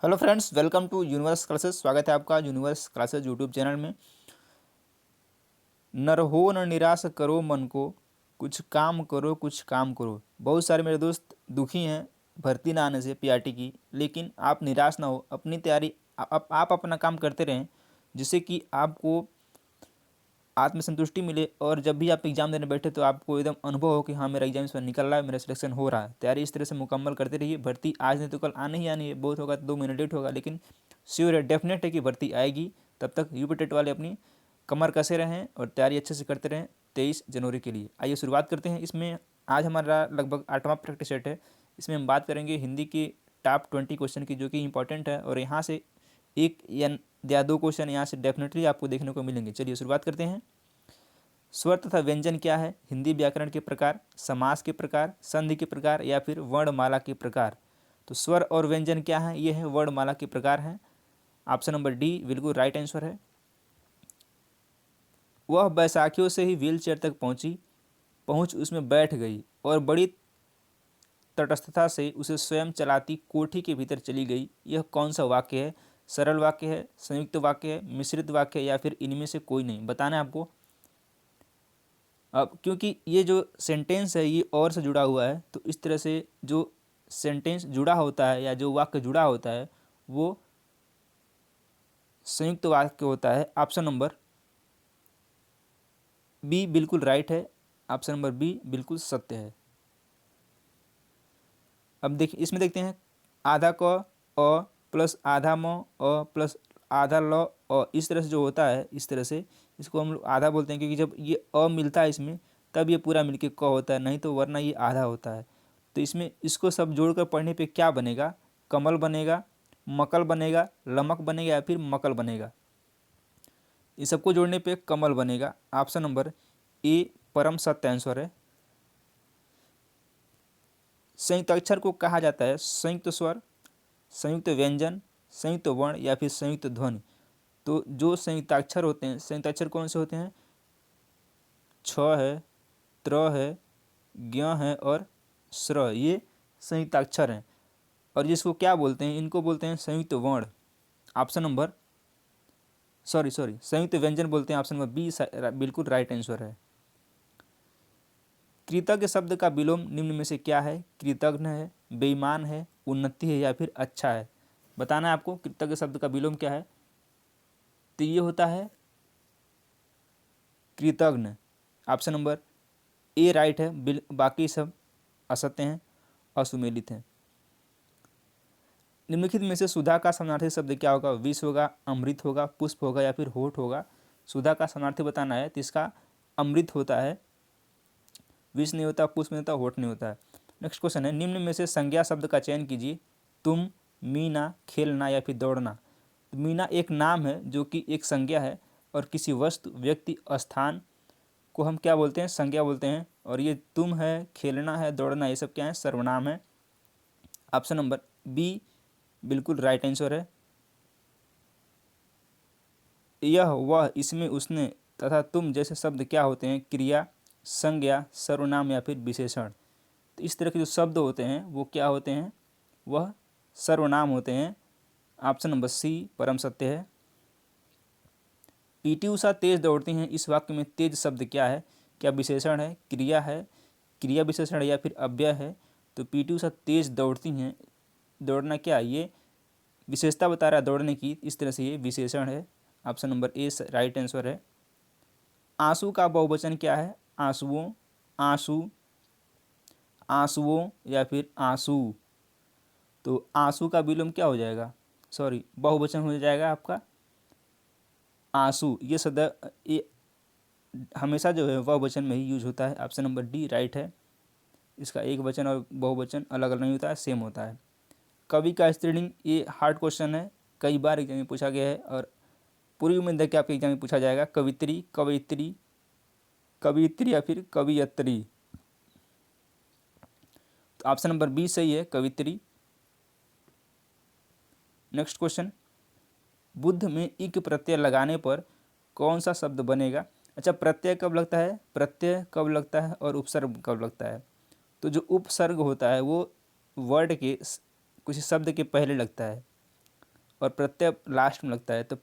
Hello friends, welcome to universe classes. स्वागत है आपका यूनिवर्स क्लासेस यूट्यूब चैनल में। नर हो न निराश करो मन को, कुछ काम करो कुछ काम करो। बहुत सारे मेरे दोस्त दुखी हैं भर्ती ना आने से पीआरटी की, लेकिन आप निराश ना हो। अपनी तैयारी आप अपना काम करते रहें, जिससे कि आपको आत्मसंतुष्टि मिले और जब भी आप एग्जाम देने बैठे तो आपको एकदम अनुभव हो कि हाँ, मेरा एग्जाम इस बार निकल रहा है, मेरा सिलेक्शन हो रहा है। तैयारी इस तरह से मुकम्मल करते रहिए। भर्ती आज नहीं तो कल आने ही आनी है, बहुत होगा तो 2 महीने लेट होगा, लेकिन श्योर है, डेफिनेट है कि भर्ती आएगी। तब तक यूपी टेट वाले अपनी कमर कसे रहें और तैयारी अच्छे से करते रहें 23 जनवरी के लिए। आइए शुरुआत करते हैं। इसमें आज हमारा लगभग 8वां प्रैक्टिस सेट है। इसमें हम बात करेंगे हिंदी की टॉप 20 क्वेश्चन की, जो कि इंपॉर्टेंट है और यहाँ से एक या 2 क्वेश्चन यहाँ से डेफिनेटली आपको देखने को मिलेंगे। चलिए शुरुआत करते हैं। स्वर तथा व्यंजन क्या है? हिंदी व्याकरण के प्रकार, समास के प्रकार, संधि के प्रकार या फिर वर्णमाला के प्रकार। तो स्वर और व्यंजन क्या है? ये है वर्णमाला के प्रकार हैं। ऑप्शन नंबर डी बिल्कुल राइट आंसर है। वह बैसाखियों से ही व्हील चेयर तक पहुंच उसमें बैठ गई और बड़ी तटस्थता से उसे स्वयं चलाती कोठी के भीतर चली गई। यह कौन सा वाक्य है? सरल वाक्य है, संयुक्त वाक्य है, मिश्रित वाक्य है या फिर इनमें से कोई नहीं? बताना है आपको। अब क्योंकि ये जो सेंटेंस है ये और से जुड़ा हुआ है, तो इस तरह से जो सेंटेंस जुड़ा होता है या जो वाक्य जुड़ा होता है वो संयुक्त वाक्य होता है। ऑप्शन नंबर बी बिल्कुल राइट है। ऑप्शन नंबर बी बिल्कुल सत्य है। अब देखिए, इसमें देखते हैं आधा क अ प्लस आधा म अ प्लस आधा ल अ, इस तरह से जो होता है, इस तरह से इसको हम लोग आधा बोलते हैं, क्योंकि जब ये अ मिलता है इसमें तब ये पूरा मिलके क होता है, नहीं तो वरना ये आधा होता है। तो इसमें इसको सब जोड़कर पढ़ने पे क्या बनेगा? कमल बनेगा, मकल बनेगा, लमक बनेगा या फिर मकल बनेगा? इस सबको जोड़ने पे कमल बनेगा। ऑप्शन नंबर ए परम सत्य आंसर है। संयुक्त अक्षर को कहा जाता है संयुक्त स्वर, संयुक्त व्यंजन, संयुक्त वर्ण या फिर संयुक्त ध्वनि। तो जो संयुक्ताक्षर होते हैं, संयुक्ताक्षर कौन से होते हैं? छ है, त्र है, ज्ञ है और स्र, ये संयुक्ताक्षर हैं। और जिसको क्या बोलते हैं? इनको बोलते हैं संयुक्त वर्ण। ऑप्शन नंबर सॉरी संयुक्त व्यंजन बोलते हैं। ऑप्शन नंबर बी बिल्कुल राइट आंसर है। कृतज्ञ शब्द का विलोम निम्न में से क्या है? कृतज्ञ है, बेईमान है, उन्नति है या फिर अच्छा है? बताना है आपको कृतज्ञ शब्द का विलोम क्या है। तो ये होता है कृतज्ञ। ऑप्शन नंबर ए राइट है, बाकी सब असत्य हैं, असुमेलित हैं। निम्नलिखित में से सुधा का समानार्थी शब्द क्या होगा? विष होगा, अमृत होगा, पुष्प होगा या फिर होठ होगा? सुधा का समानार्थी बताना है, तो इसका अमृत होता है, विष नहीं होता, पुष्प नहीं होता, होठ नहीं होता है। नेक्स्ट क्वेश्चन है, निम्न में से संज्ञा शब्द का चयन कीजिए। तुम, मीना, खेलना या फिर दौड़ना। तो मीना एक नाम है जो कि एक संज्ञा है, और किसी वस्तु, व्यक्ति, स्थान को हम क्या बोलते हैं? संज्ञा बोलते हैं। और ये तुम है, खेलना है, दौड़ना, ये सब क्या है? सर्वनाम है। ऑप्शन नंबर बी बिल्कुल राइट आंसर है। यह, वह, इसमें, उसने तथा तुम जैसे शब्द क्या होते हैं? क्रिया, संज्ञा, सर्वनाम या फिर विशेषण। तो इस तरह के जो शब्द होते हैं वो क्या होते हैं? वह सर्वनाम होते हैं। ऑप्शन नंबर सी परम सत्य है। पीटी उषा तेज दौड़ती हैं, इस वाक्य में तेज शब्द क्या है? क्या विशेषण है, क्रिया है, क्रिया विशेषण या फिर अव्यय है? तो पीटी उषा तेज दौड़ती हैं, दौड़ना क्या है? ये विशेषता बता रहा है दौड़ने की, इस तरह से ये विशेषण है। Option number A right answer है। आंसू का बहुवचन क्या है? आंसुओं, आंसू, आंसुओं या फिर आंसू? तो आंसू का विलोम क्या हो जाएगा? सॉरी, बहुवचन हो जाएगा आपका आंसू। ये शब्द ये हमेशा जो है बहुवचन में ही यूज होता है। ऑप्शन नंबर डी राइट है। इसका एक वचन और बहुवचन अलग अलग नहीं होता है, सेम होता है। कवि का स्त्रीलिंग, ये हार्ड क्वेश्चन है, कई बार एग्जाम में पूछा गया है और पूरी उम्मीद है कि आपके एग्जाम में पूछा जाएगा। कवित्री, कवयित्री, कवियत्री या फिर कवियत्री? तो ऑप्शन नंबर बी सही है, कवित्री। नेक्स्ट क्वेश्चन, बुद्ध में इक प्रत्यय लगाने पर कौन सा शब्द बनेगा? अच्छा, प्रत्यय कब लगता है, प्रत्यय कब लगता है और उपसर्ग कब लगता है? तो जो उपसर्ग होता है वो वर्ड के किसी शब्द के पहले लगता है। और प्रत्यय लास्ट में लगता है। तो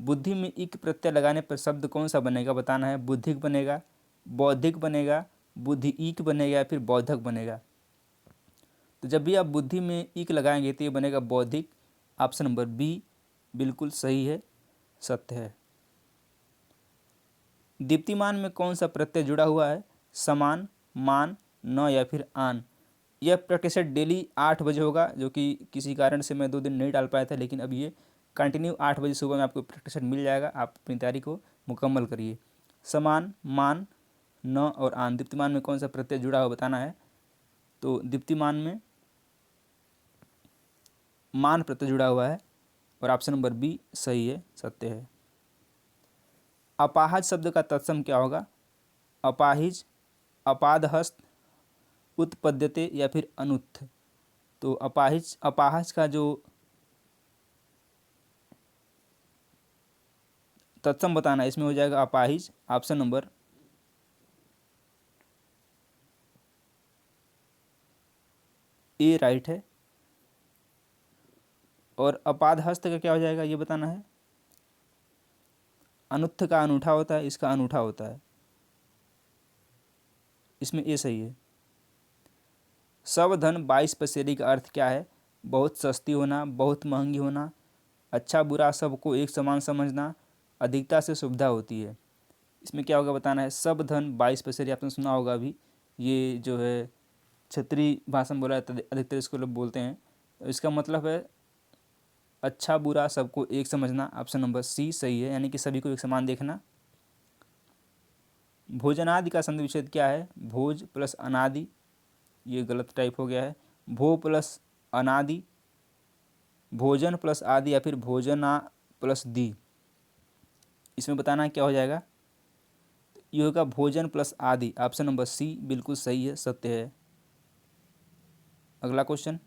बुद्धि में इक प्रत्यय लगाने पर शब्द कौन सा बनेगा बताना है। बुद्धिक बनेगा, बौद्धिक बनेगा, बुद्धिईक बनेगा या फिर बौद्धक बनेगा। तो जब भी आप बुद्धि में इक लगाएंगे तो ये बनेगा बौद्धिक। ऑप्शन नंबर बी बिल्कुल सही है, सत्य है। दीप्तिमान में कौन सा प्रत्यय जुड़ा हुआ है। समान, मान, न या फिर आन। यह प्रैक्टिस डेली 8 बजे होगा, जो कि किसी कारण से मैं 2 दिन नहीं डाल पाया था, लेकिन अब ये कंटिन्यू 8 बजे सुबह में आपको प्रैक्टिस मिल जाएगा। आप अपनी तैयारी को मुकम्मल करिए। समान, मान, न और आन, दीप्तिमान में कौन सा प्रत्यय जुड़ा हुआ बताना है। तो दीप्तिमान में मान प्रत्यय जुड़ा हुआ है और ऑप्शन नंबर बी सही है, सत्य है। अपाहज शब्द का तत्सम क्या होगा। अपाहिज, अपादहस्त, उत्पद्यते या फिर अनुत्थ। तो अपाहज का जो तत्सम बताना है, इसमें हो जाएगा अपाहिज। ऑप्शन नंबर ए राइट है। और अपादहस्त का क्या हो जाएगा ये बताना है। अनुत्थ का अनूठा होता है, इसका अनूठा होता है, इसमें ए सही है। सब धन 22 पसेरी का अर्थ क्या है। बहुत सस्ती होना, बहुत महंगी होना, अच्छा बुरा सबको एक समान समझना, अधिकता से सुविधा होती है। इसमें क्या होगा बताना है। सब धन 22 पसेरी आपने सुना होगा अभी, ये जो है क्षेत्रीय भाषा में बोला जाता है, अधिकतर इसको लोग बोलते हैं। तो इसका मतलब है अच्छा बुरा सबको एक समझना। ऑप्शन नंबर सी सही है, यानी कि सभी को एक समान देखना। भोजनादि का संधि विच्छेद क्या है। भोज प्लस अनादि, ये गलत टाइप हो गया है। भो प्लस अनादि, भोजन प्लस आदि या फिर भोजना प्लस दी। इसमें बताना क्या हो जाएगा। ये होगा भोजन प्लस आदि। ऑप्शन नंबर सी बिल्कुल सही है, सत्य है। अगला क्वेश्चन,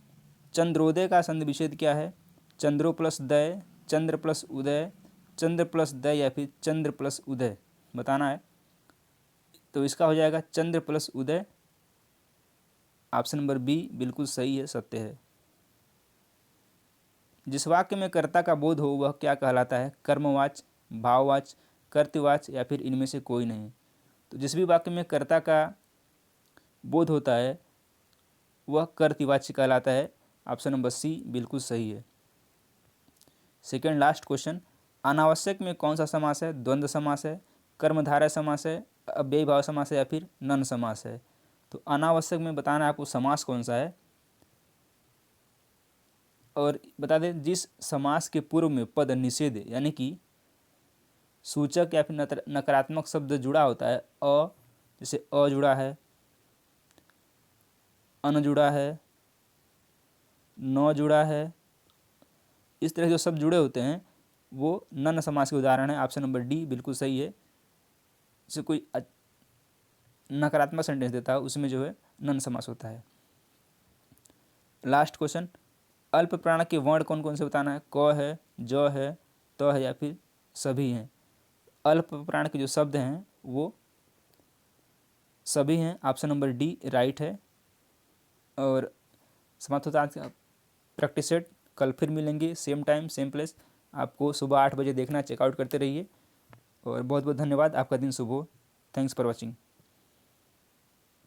चंद्रोदय का संधि विच्छेद क्या है। चंद्रो प्लस दय, चंद्र प्लस उदय, चंद्र प्लस दय या फिर चंद्र प्लस उदय बताना है। तो इसका हो जाएगा चंद्र प्लस उदय। ऑप्शन नंबर बी बिल्कुल सही है, सत्य है। जिस वाक्य में कर्ता का बोध हो वह क्या कहलाता है। कर्मवाच, भाववाच, कर्तवाच या फिर इनमें से कोई नहीं। तो जिस भी वाक्य में कर्ता का बोध होता है वह कर्तवाच्य कहलाता है। ऑप्शन नंबर सी बिल्कुल सही है। सेकेंड लास्ट क्वेश्चन, अनावश्यक में कौन सा समास है। द्वंद्व समास है, कर्मधारय समास है, अव्ययी भाव समास है या फिर नन समास है। तो अनावश्यक में बताना है आपको समास कौन सा है। और बता दें जिस समास के पूर्व में पद निषेध यानी कि सूचक या फिर नकारात्मक शब्द जुड़ा होता है। अ जैसे अ जुड़ा है, अन जुड़ा है, न जुड़ा है, इस तरह जो शब्द जुड़े होते हैं वो नन समास के उदाहरण है। ऑप्शन नंबर डी बिल्कुल सही है। जैसे कोई नकारात्मक सेंटेंस देता है उसमें जो है नन समास होता है। लास्ट क्वेश्चन, अल्प प्राण के वर्ण कौन कौन से बताना है। क है, ज है, त है या फिर सभी हैं। अल्प प्राण के जो शब्द हैं वो सभी हैं। ऑप्शन नंबर डी राइट है। और समाप्त होता है आज का प्रैक्टिस सेट। कल फिर मिलेंगे सेम टाइम सेम प्लेस। आपको सुबह 8 बजे देखना, चेकआउट करते रहिए। और बहुत बहुत धन्यवाद। आपका दिन शुभ हो। Thanks for watching.